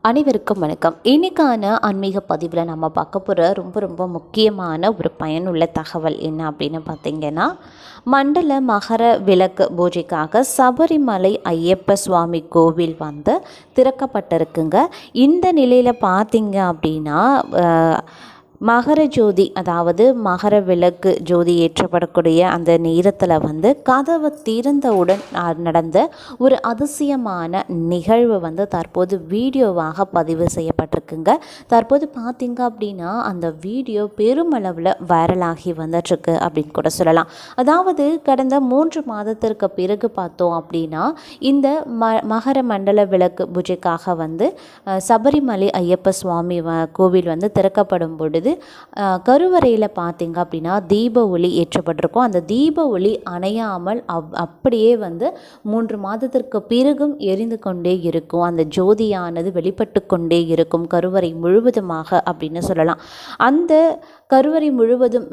அனைவருக்கும் வணக்கம். இன்னைக்கான ஆன்மீக பதிவில் நம்ம பார்க்க போகிற ரொம்ப ரொம்ப முக்கியமான ஒரு பயனுள்ள தகவல் என்ன அப்படின்னு பார்த்தீங்கன்னா, மண்டல மகர விளக்கு பூஜைக்காக சபரிமலை ஐயப்ப சுவாமி கோவில் வந்து திறக்கப்பட்டிருக்குங்க. இந்த நிலையில் பார்த்தீங்க அப்படின்னா மகர ஜோதி, அதாவது மகர விளக்கு ஜோதி ஏற்றப்படக்கூடிய அந்த நேரத்தில் வந்து கதவை திறந்தவுடன் நடந்த ஒரு அதிசயமான நிகழ்வு வந்து தற்போது வீடியோவாக பதிவு செய்யப்பட்டிருக்குங்க. தற்போது பார்த்திங்க அப்படின்னா அந்த வீடியோ பெருமளவில் வைரலாகி வந்துட்டுருக்கு அப்படின்னு கூட சொல்லலாம். அதாவது கடந்த 3 மாதத்திற்கு பிறகு பார்த்தோம் அப்படின்னா இந்த மகர மண்டல விளக்கு பூஜைக்காக வந்து சபரிமலை ஐயப்ப சுவாமி கோவில் வந்து திறக்கப்படும் பொழுது கருவறையில் பார்த்தீங்க அப்படின்னா தீப ஒளி ஏற்றப்பட்டிருக்கும். அந்த தீப ஒளி அணையாமல் அப்படியே வந்து 3 மாதத்திற்கு பிறகும் எரிந்து கொண்டே இருக்கும். அந்த ஜோதியானது வெளிப்பட்டு கொண்டே இருக்கும் கருவறை முழுவதுமாக அப்படின்னு சொல்லலாம். அந்த கருவறை முழுவதும்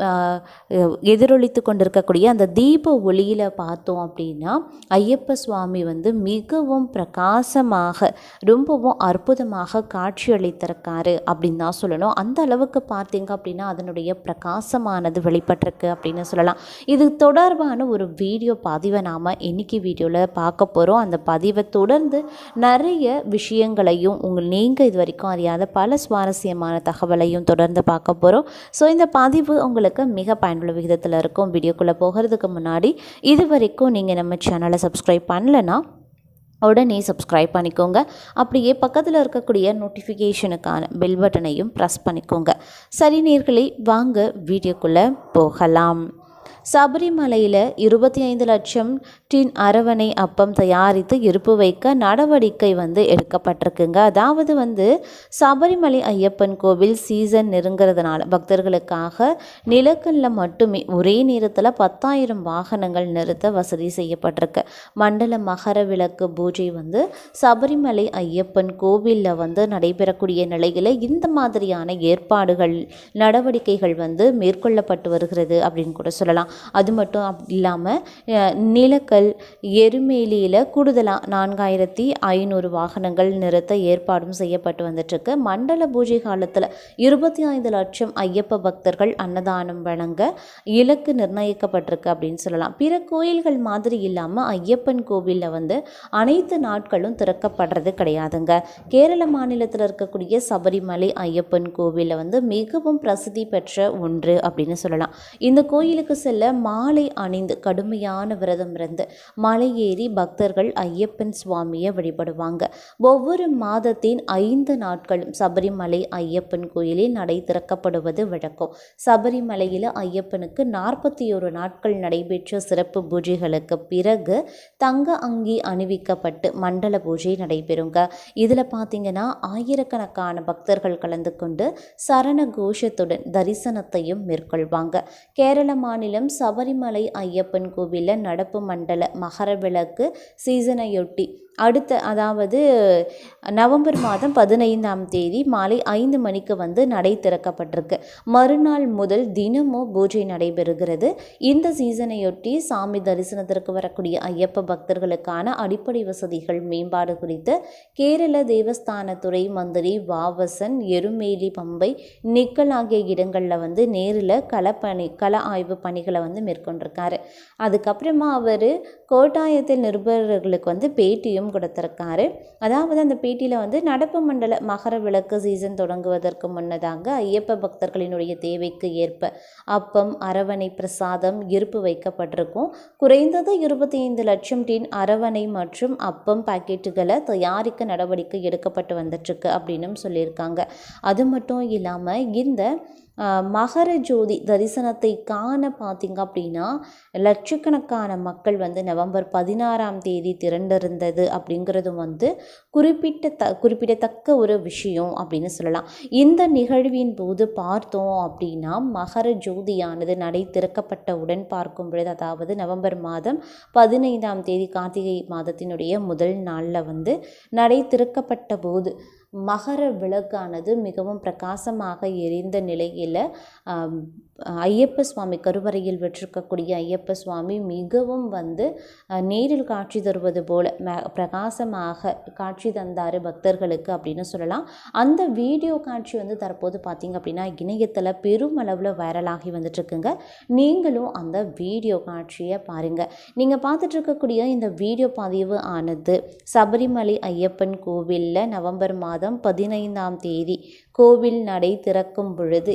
எதிரொலித்து கொண்டிருக்கக்கூடிய அந்த தீப ஒளியில் பார்த்தோம் அப்படின்னா ஐயப்ப சுவாமி வந்து மிகவும் பிரகாசமாக ரொம்பவும் அற்புதமாக காட்சியளித்திருக்காரு அப்படின்னு தான் சொல்லணும். அந்த அளவுக்கு பார்த்தீங்க அப்படின்னா அதனுடைய பிரகாசமானது வெளிப்பட்டிருக்கு அப்படின்னு சொல்லலாம். இது தொடர்பான ஒரு வீடியோ பதிவை நாம் இன்னைக்கு வீடியோவில் பார்க்க போகிறோம். அந்த பதிவை தொடர்ந்து நிறைய விஷயங்களையும் நீங்கள் இது வரைக்கும் அறியாத பல சுவாரஸ்யமான தகவலையும் தொடர்ந்து பார்க்க போகிறோம். ஸோ இந்த பதிவு உங்களுக்கு மிக பயனுள்ள விகிதத்தில் இருக்கும். வீடியோக்குள்ளே போகிறதுக்கு முன்னாடி இது வரைக்கும் நீங்கள் நம்ம சேனலை சப்ஸ்கிரைப் பண்ணலைன்னா உடனே சப்ஸ்கிரைப் பண்ணிக்கோங்க. அப்படியே பக்கத்தில் இருக்கக்கூடிய நோட்டிஃபிகேஷனுக்கான பெல் பட்டனையும் ப்ரெஸ் பண்ணிக்கோங்க. சரி நேயர்களே, வாங்க வீடியோக்குள்ளே போகலாம். சபரிமலையில் 25 லட்சம் டின் அரவணை அப்பம் தயாரித்து இருப்பு வைக்க நடவடிக்கை வந்து எடுக்கப்பட்டிருக்குங்க. அதாவது வந்து சபரிமலை ஐயப்பன் கோவில் சீசன் நெருங்கிறதுனால பக்தர்களுக்காக நிலக்கல்ல மட்டுமே ஒரே நேரத்தில் 10,000 வாகனங்கள் நிறுத்த வசதி செய்யப்பட்டிருக்கு. மண்டல மகர விளக்கு பூஜை வந்து சபரிமலை ஐயப்பன் கோவிலில் வந்து நடைபெறக்கூடிய நிலையில் இந்த மாதிரியான ஏற்பாடுகள் நடவடிக்கைகள் வந்து மேற்கொள்ளப்பட்டு வருகிறது அப்படின்னு கூட சொல்லலாம். அது மட்டும் இல்லாமல் நிலக்கல் எருமேலியில் கூடுதலாக 4,500 வாகனங்கள் நிறுத்த ஏற்பாடும் செய்யப்பட்டு வந்துட்டுருக்கு. மண்டல பூஜை காலத்தில் 25 லட்சம் ஐயப்ப பக்தர்கள் அன்னதானம் வழங்க இலக்கு நிர்ணயிக்கப்பட்டிருக்கு அப்படின்னு சொல்லலாம். பிற கோயில்கள் மாதிரி இல்லாமல் ஐயப்பன் கோவிலில் வந்து அனைத்து நாட்களும் திறக்கப்படுறது கிடையாதுங்க. கேரள மாநிலத்தில் இருக்கக்கூடிய சபரிமலை ஐயப்பன் கோவிலில் வந்து மிகவும் பிரசித்தி பெற்ற ஒன்று அப்படின்னு சொல்லலாம். இந்த கோயிலுக்கு செல்ல மாலை அணிந்து கடுமையான விரதம் இருந்து மலை ஏறி பக்தர்கள் ஐயப்பன் சுவாமியை வழிபடுவாங்க. ஒவ்வொரு மாதத்தின் 5 நாட்களும் சபரிமலை ஐயப்பன் கோயிலில் நடை திறக்கப்படுவது வழக்கம். சபரிமலையில் ஐயப்பனுக்கு 41 நாட்கள் நடைபெற்ற சிறப்பு பூஜைகளுக்கு பிறகு தங்க அங்கி அணிவிக்கப்பட்டு மண்டல பூஜை நடைபெறுங்க. இதில் பார்த்தீங்கன்னா ஆயிரக்கணக்கான பக்தர்கள் கலந்து கொண்டு சரண கோஷத்துடன் தரிசனத்தையும் மேற்கொள்வாங்க. கேரள மாநிலம் சபரிமலை ஐயப்பன் கோவிலில் நடப்பு மண்டல மகர விளக்கு சீசனையொட்டி அதாவது நவம்பர் மாதம் 15ஆம் தேதி மாலை 5 மணிக்கு வந்து நடை திறக்கப்பட்டிருக்கு. மறுநாள் முதல் தினமும் பூஜை நடைபெறுகிறது. இந்த சீசனையொட்டி சாமி தரிசனத்திற்கு வரக்கூடிய ஐயப்ப பக்தர்களுக்கான அடிப்படை வசதிகள் மேம்பாடு குறித்து கேரள தேவஸ்தானத்துறை மந்திரி வாவசன் எருமேலி பம்பை நிக்கல் ஆகிய இடங்களில் வந்து நேரில் கள ஆய்வு பணிகளை வந்து மேற்கொண்டிருக்காரு. அதுக்கப்புறமா அவர் கோட்டாயத்தில் நிருபர்களுக்கு வந்து பேட்டியும் கொடுத்திருக்காரு. அதாவது அந்த பேட்டியில் வந்து நடப்பு மண்டல மகர விளக்கு சீசன் தொடங்குவதற்கு முன்னதாக ஐயப்ப பக்தர்களினுடைய தேவைக்கு ஏற்ப அப்பம் அரவணை பிரசாதம் இருப்பு வைக்கப்பட்டிருக்கும். குறைந்தது 25 லட்சம் டின் அரவணை மற்றும் அப்பம் பாக்கெட்டுகளை தயாரிக்க நடவடிக்கை எடுக்கப்பட்டு வந்துட்டுருக்கு அப்படின்னு சொல்லியிருக்காங்க. அது மட்டும் இல்லாமல் இந்த மகர ஜோதி தரிசனத்தை காண பார்த்தீங்க அப்படின்னா லட்சக்கணக்கான மக்கள் வந்து நவம்பர் 16ஆம் தேதி திரண்டிருந்தது அப்படிங்கிறதும் வந்து குறிப்பிடத்தக்க ஒரு விஷயம் அப்படின்னு சொல்லலாம். இந்த நிகழ்வின் போது பார்த்தோம் அப்படின்னா மகர ஜோதியானது நடை திறக்கப்பட்டவுடன் பார்க்கும் பொழுது, அதாவது நவம்பர் மாதம் 15ஆம் தேதி கார்த்திகை மாதத்தினுடைய முதல் நாளில் வந்து நடை திறக்கப்பட்ட போது மகர விளக்கானது மிகவும் பிரகாசமாக எரிந்த நிலையில் ஐயப்ப சுவாமி கருவறையில் விற்றிருக்கக்கூடிய ஐயப்ப சுவாமி மிகவும் நேரில் காட்சி தருவது போல பிரகாசமாக காட்சி தந்தார் பக்தர்களுக்கு அப்படின்னு சொல்லலாம். அந்த வீடியோ காட்சி தற்போது பார்த்திங்க அப்படின்னா இணையத்தில் பெருமளவில் வைரலாகி வந்துட்டுருக்குங்க. நீங்களும் அந்த வீடியோ காட்சியை பாருங்கள். நீங்கள் பார்த்துட்டு இருக்கக்கூடிய இந்த வீடியோ பதிவு ஆனது சபரிமலை ஐயப்பன் கோவிலில் நவம்பர் மாதம் 15ஆம் தேதி கோவில் நடை திறக்கும் பொழுது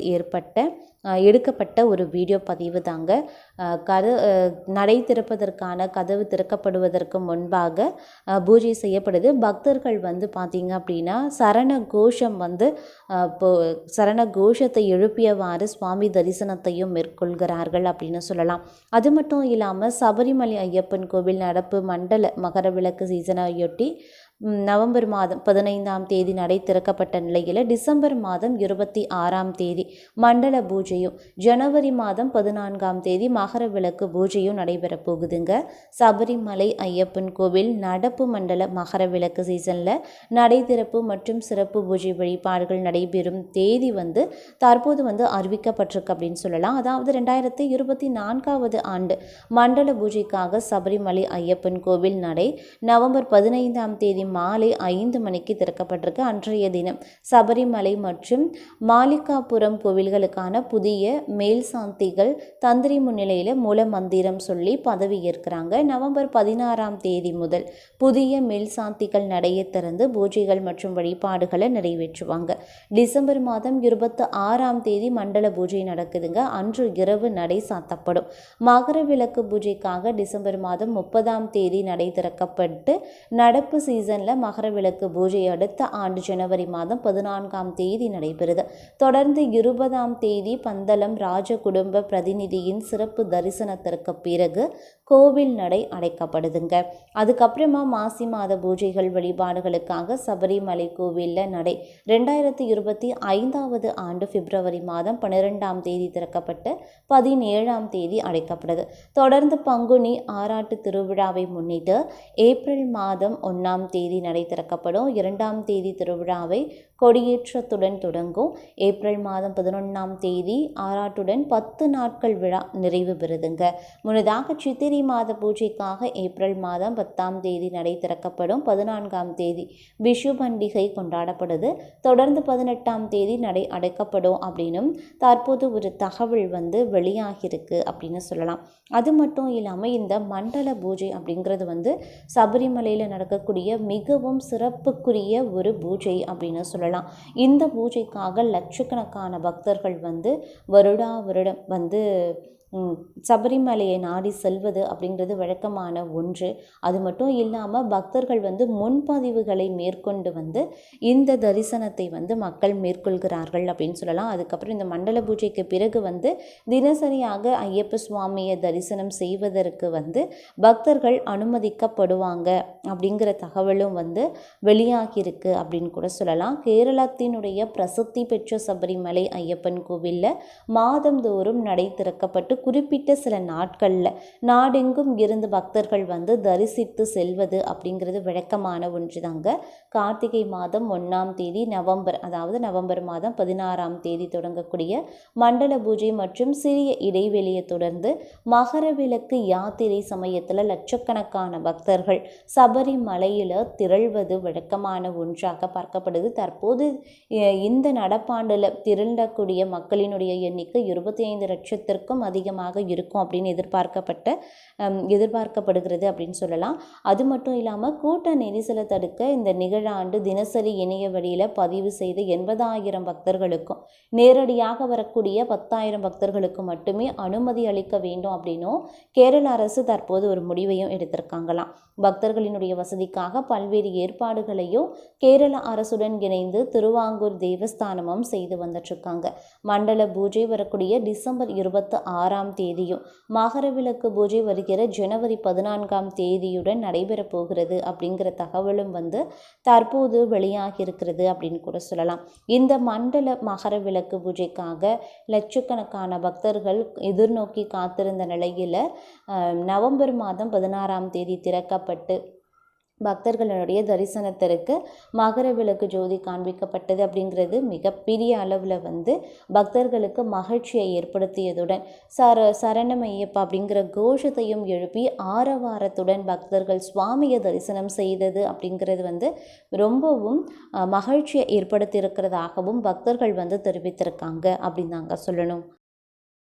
எடுக்கப்பட்ட ஒரு வீடியோ பதிவு தாங்க. நடை திறப்பதற்கான கதவு திறக்கப்படுவதற்கு முன்பாக பூஜை செய்யப்படுது. பக்தர்கள் பார்த்திங்க அப்படின்னா சரண கோஷத்தை எழுப்பியவாறு சுவாமி தரிசனத்தையும் மேற்கொள்கிறார்கள் அப்படின்னு சொல்லலாம். அது மட்டும் இல்லாமல் சபரிமலை ஐயப்பன் கோவில் நடப்பு மண்டல மகர விளக்கு சீசனையொட்டி நவம்பர் மாதம் 15ஆம் தேதி நடை திறக்கப்பட்ட நிலையில் டிசம்பர் மாதம் 26ஆம் தேதி மண்டல பூஜையும் ஜனவரி மாதம் 14ஆம் தேதி மகர விளக்கு பூஜையும் நடைபெற போகுதுங்க. சபரிமலை ஐயப்பன் கோவில் நடப்பு மண்டல மகர விளக்கு சீசனில் நடை திறப்பு மற்றும் சிறப்பு பூஜை வழிபாடுகள் நடைபெறும் தேதி தற்போது அறிவிக்கப்பட்டிருக்கு அப்படின்னு சொல்லலாம். அதாவது 2024ஆவது ஆண்டு மண்டல பூஜைக்காக சபரிமலை ஐயப்பன் கோவில் நடை நவம்பர் 15ஆம் தேதி மாலை 5 மணிக்கு திறக்கப்பட்டிருக்கு. அன்றைய தினம் சபரிமலை மற்றும் மாலிகாபுரம் கோவில்களுக்கான புதிய மேல் சாந்திகள் தந்திரி முன்னிலையில் மூல மந்திரம் சொல்லி பதவி ஏற்கிறாங்க. நவம்பர் 16ஆம் தேதி முதல் புதிய மேல் சாந்திகள் நடையை திறந்து பூஜைகள் மற்றும் வழிபாடுகளை நிறைவேற்றுவாங்க. டிசம்பர் மாதம் 26ஆம் தேதி மண்டல பூஜை நடக்குதுங்க. அன்று இரவு நடை சாத்தப்படும். மகர விளக்கு பூஜைக்காக டிசம்பர் மாதம் 30ஆம் தேதி நடை திறக்கப்பட்டு நடப்பு சீசன் மகர விளக்கு பூஜை அடுத்த ஆண்டு ஜனவரி மாதம் 14ஆம் தேதி நடைபெறுது. தொடர்ந்து 20ஆம் தேதி பந்தளம் ராஜ குடும்ப பிரதிநிதியின் சிறப்பு தரிசனத்திற்கு பிறகு கோவில் நடை அடைக்கப்படுதுங்க. அதுக்கப்புறமா மாசி மாத பூஜைகள் வழிபாடுகளுக்காக சபரிமலை கோவிலில் நடை 2025ஆவது ஆண்டு பிப்ரவரி மாதம் 12ஆம் தேதி திறக்கப்பட்டு 17ஆம் தேதி அடைக்கப்படுது. தொடர்ந்து பங்குனி ஆராட்டு திருவிழாவை முன்னிட்டு ஏப்ரல் மாதம் 1ஆம் தேதி நடை திறக்கப்படும். 2ஆம் தேதி திருவிழாவை கொடியேற்றத்துடன் தொடங்கும். ஏப்ரல் மாதம் 11ஆம் தேதி ஆராட்டுடன் 10 நாட்கள் விழா நிறைவு பெறுதுங்க. முன்னதாக சித்திரை மாத பூஜைக்காக ஏப்ரல் மாதம் 10ஆம் தேதி நடை திறக்கப்படும். 14ஆம் தேதி விஷு பண்டிகை கொண்டாடப்படுது. தொடர்ந்து 18ஆம் தேதி நடை அடைக்கப்படும் அப்படின்னும் தற்போது ஒரு தகவல் வெளியாகிருக்கு அப்படின்னு சொல்லலாம். அது மட்டும் இல்லாமல் இந்த மண்டல பூஜை அப்படிங்கிறது சபரிமலையில் நடக்கக்கூடிய மிகவும் சிறப்புக்குரிய ஒரு பூஜை அப்படின்னு சொல்லலாம். இந்த பூஜைக்காக லட்சக்கணக்கான பக்தர்கள் வருடா வருடம் சபரிமலையை நாடி செல்வது அப்படிங்கிறது வழக்கமான ஒன்று. அது மட்டும் இல்லாமல் பக்தர்கள் முன்பதிவுகளை மேற்கொண்டு இந்த தரிசனத்தை மக்கள் மேற்கொள்கிறார்கள் அப்படின்னு சொல்லலாம். அதுக்கப்புறம் இந்த மண்டல பூஜைக்கு பிறகு தினசரியாக ஐயப்ப சுவாமியை தரிசனம் செய்வதற்கு பக்தர்கள் அனுமதிக்கப்படுவாங்க அப்படிங்கிற தகவலும் வெளியாகியிருக்கு அப்படின்னு கூட சொல்லலாம். கேரளத்தினுடைய பிரசித்தி பெற்ற சபரிமலை ஐயப்பன் கோவிலில் மாதந்தோறும் நடை திறக்கப்பட்டு குறிப்பிட்ட சில நாட்களில் நாடெங்கும் இருந்து பக்தர்கள் தரிசித்து செல்வது அப்படிங்கிறது வழக்கமான ஒன்று தாங்க. கார்த்திகை மாதம் 1ஆம் தேதி நவம்பர் மாதம் 16ஆம் தேதி தொடங்கக்கூடிய மண்டல பூஜை மற்றும் சிறிய இடைவெளியை தொடர்ந்து மகர விளக்கு யாத்திரை சமயத்தில் லட்சக்கணக்கான பக்தர்கள் சபரிமலையில் திரள்வது வழக்கமான ஒன்றாக பார்க்கப்படுது. தற்போது இந்த நடப்பாண்டில் திரண்டக்கூடிய மக்களினுடைய எண்ணிக்கை 25 லட்சத்திற்கும் அதிகமாக இருக்கும் அப்படின்னு எதிர்பார்க்கப்படுகிறது அப்படின்னு சொல்லலாம். அது மட்டும் இல்லாமல் கூட்ட நெரிசலை தடுக்க இந்த நிகழாண்டு தினசரி இணைய வழியில் பதிவு செய்த 80,000 பக்தர்களுக்கும் நேரடியாக வரக்கூடிய 10,000 பக்தர்களுக்கும் மட்டுமே அனுமதி அளிக்க வேண்டும் அப்படின்னும் கேரள அரசு தற்போது ஒரு முடிவையும் எடுத்திருக்காங்களாம். பக்தர்களினுடைய வசதிக்காக பல்வேறு ஏற்பாடுகளையும் கேரள அரசுடன் இணைந்து திருவாங்கூர் தேவஸ்தானமும் செய்து வந்துட்டுருக்காங்க. மண்டல பூஜை வரக்கூடிய டிசம்பர் 26ஆம் தேதியும் மகர விளக்கு பூஜை வருகிற ஜனவரி 14ஆம் தேதியுடன் நடைபெற போகிறது அப்படிங்கிற தகவலும் தற்போது வெளியாகி இருக்கிறது அப்படின்னு கூட சொல்லலாம். இந்த மண்டல மகர விளக்கு பூஜைக்காக லட்சக்கணக்கான பக்தர்கள் எதிர்நோக்கி காத்திருந்த நிலையில் நவம்பர் மாதம் 16ஆம் தேதி திறக்கப்பட்டு பக்தர்களுடைய தரிசனத்திற்கு மகர விளக்கு ஜோதி காண்பிக்கப்பட்டது அப்படிங்கிறது மிகப்பெரிய அளவில் பக்தர்களுக்கு மகிழ்ச்சியை ஏற்படுத்தியதுடன் சரணம் ஐயப்பா அப்படிங்கிற கோஷத்தையும் எழுப்பி ஆரவாரத்துடன் பக்தர்கள் சுவாமியை தரிசனம் செய்தது அப்படிங்கிறது ரொம்பவும் மகிழ்ச்சியை ஏற்படுத்தியிருக்கிறதாகவும் பக்தர்கள் தெரிவித்திருக்காங்க அப்படின்னு நாங்கள் சொல்லணும்.